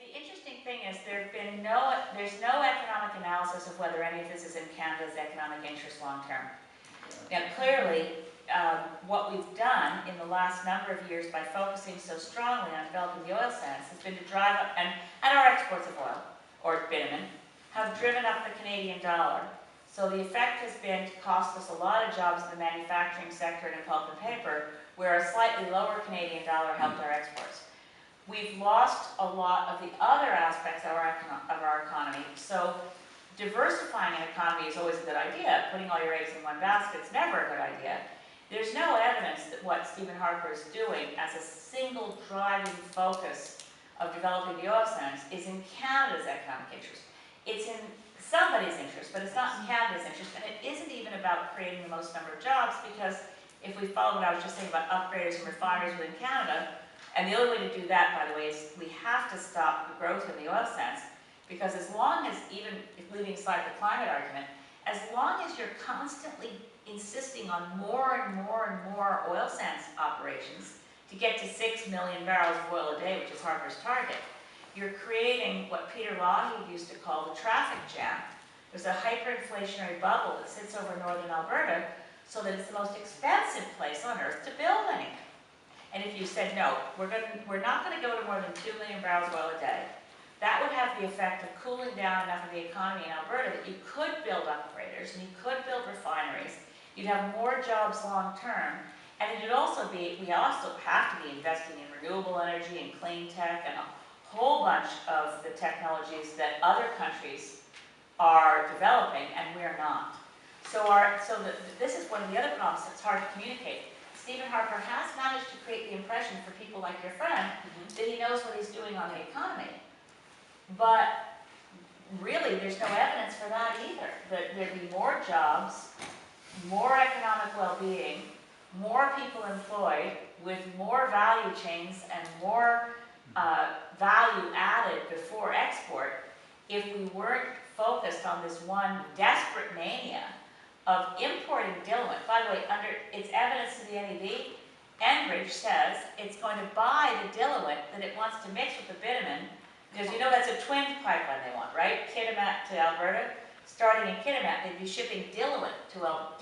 the interesting thing is there's no economic analysis of whether any of this is in Canada's economic interest long term. Now clearly, what we've done in the last number of years by focusing so strongly on developing the oil sands has been to drive up, and our exports of oil, or bitumen, have driven up the Canadian dollar. So the effect has been to cost us a lot of jobs in the manufacturing sector and in pulp and paper, where a slightly lower Canadian dollar helped our exports. We've lost a lot of the other aspects of our economy. So diversifying an economy is always a good idea. Putting all your eggs in one basket is never a good idea. There's no evidence that what Stephen Harper is doing as a single driving focus of developing the oil sands is in Canada's economic interest. It's in somebody's interest, but it's not in Canada's interest, and it isn't even about creating the most number of jobs, because if we follow what I was just saying about upgraders and refiners within Canada, and the only way to do that, by the way, is we have to stop the growth in the oil sands, because as long as, even leaving aside the climate argument, as long as you're constantly insisting on more and more and more oil sands operations to get to 6 million barrels of oil a day, which is Harper's target, you're creating what Peter Lougheed used to call the traffic jam. There's a hyperinflationary bubble that sits over northern Alberta, so that it's the most expensive place on earth to build anything. And if you said, no, we're not going to go to more than 2 million barrels of oil a day, that would have the effect of cooling down enough of the economy in Alberta that you could build upgraders and you could build refineries. You'd have more jobs long term, and it would also be, we also have to be investing in renewable energy and clean tech and a whole bunch of the technologies that other countries are developing and we're not. This is one of the other problems that's hard to communicate. Stephen Harper has managed to create the impression for people like your friend that he knows what he's doing on the economy. But really, there's no evidence for that either. That there'd be more jobs, more economic well-being, more people employed with more value chains and more value added before export if we weren't focused on this one desperate mania of importing diluent. By the way, under its evidence to the NEB, Enbridge says it's going to buy the diluent that it wants to mix with the bitumen, because you know that's a twin pipeline they want, right? Kitimat to Alberta. Starting in Kitimat, they'd be shipping diluent to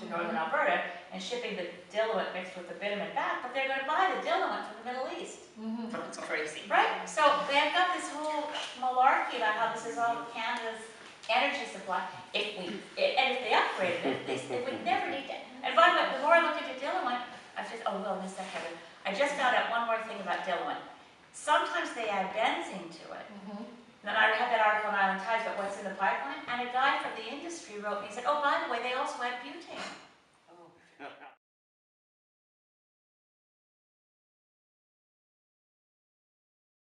northern Alberta and shipping the diluent mixed with the bitumen back, but they're going to buy the diluent from the Middle East. It's crazy, right? So they've got this whole malarkey about how this is all Canada's energy supply. And if they upgraded it, they would never need it. And by the way, the more I look into diluent, I just found out one more thing about diluent. Sometimes they add benzene to it. Then I had that article in Island Times about what's in the pipeline, and a guy from the industry wrote me and said, oh, by the way, they also add butane. Oh.